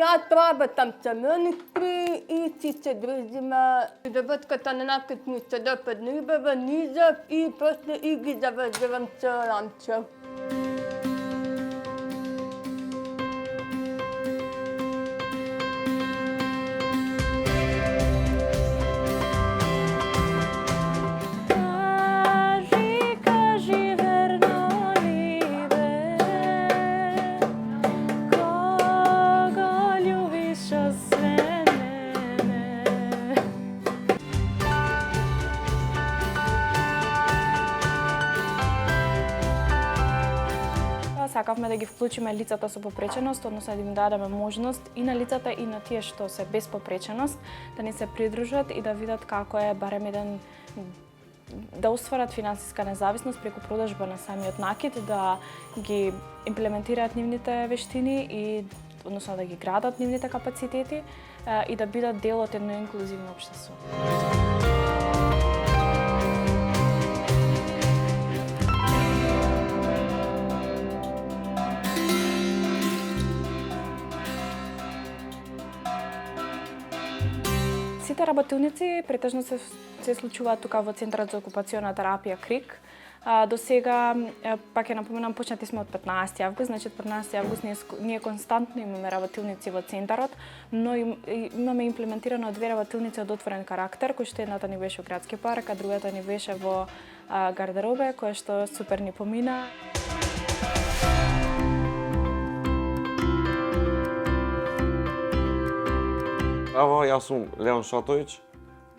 ja trabatam samönik i se družimo. Dovodkata na nakupnicu dopadne ribava nizov i posle igi završavam sa lančom. Сакавме да ги вклучиме лицата со попреченост, односно да им дадеме можност и на лицата и на тие што се без попреченост да ни се придружат и да видат како е барем еден да остварат финансиска независност преку продажба на самиот накид, да ги имплементираат нивните вештини и односно да ги градат нивните капацитети и да бидат дел од едно инклузивно општество. Сите работилници претежно се случуваат тука во Центарот за окупациона терапија КРИК. До сега, пак ја напоменам, почнати сме од 15 август, значи од 15 август ние константно имаме работилници во Центарот, но имаме имплементирано 2 работилници од отворен карактер, кои што едната ни беше во Градски парк, а другата ни беше во Гардеробе, која што супер ни помина. Evo, ja sum Leon Šatović,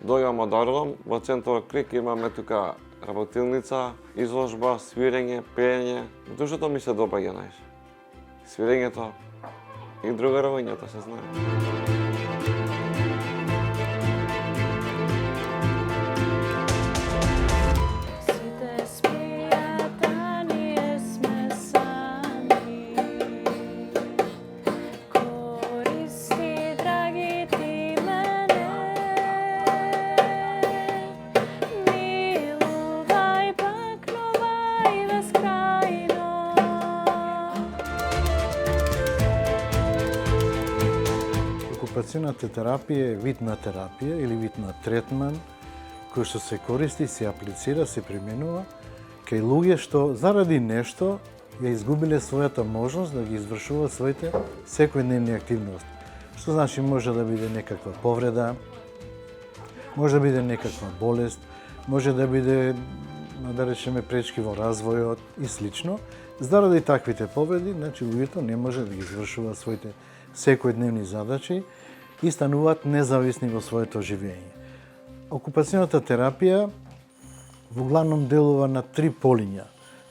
дојдам од Орлом, во Центарот КРИК имаме тука работилница, изложба, свирење, пеење. Тоа што ми се допаѓа најше. Свирењето и другарувањето се знае. Окупацијната терапија е вид на терапија или вид на третман кој што се користи, се аплицира, се применува кај луѓе што заради нешто ја изгубиле својата можност да ги извршуваат своите секојдневни активности. Што значи може да биде некаква повреда, може да биде некаква болест, може да биде, да речеме, пречки во развојот и слично. Заради таквите повреди, значи луѓето не може да ги извршуваат своите секојдневни задачи и стануваат независни во своето живење. Окупацијната терапија во главном делува на 3 полиња.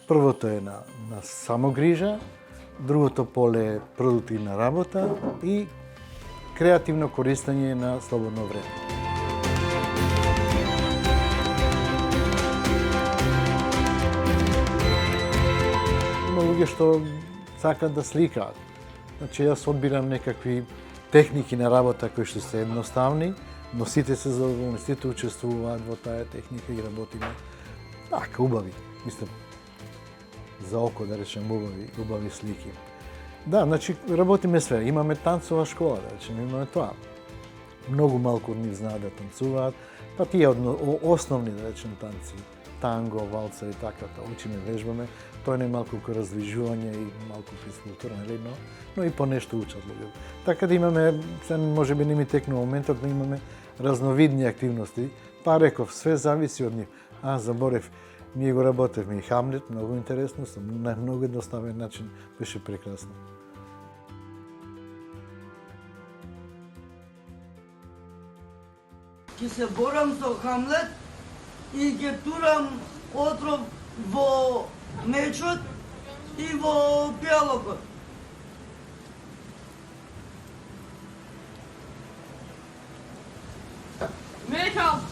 Првото е на самогрижа, другото поле е продуктивна работа и креативно користење на слободно време. Има луѓе што сакаат да сликаат. Значи, јас одбирам некакви техники на работа кои што се едноставни, но сите се задоволни, сите учествуваат во таа техника и работиме така убави, мислам, за око да речем убави слики. Да, значи работиме све, имаме танцова школа, да речем, имаме тоа. Многу малку од нив знаат да танцуваат, па тие основни, да речем, танци, танго, валца и така, учиме, вежбаме, тоа не е малку ко раздвижување и малку физкултура, нели, но и по нешто учат луѓе. Така да имаме, може би не ми текнува моментот, да имаме разновидни активности. Па реков, све зависи од нив. Заборев, ние го работевме и Хамлет, многу интересно, на многу едноставен начин, беше прекрасно. Ќе се борам со Хамлет и ќе турам отров во мечот и во пијалокот. Мечот!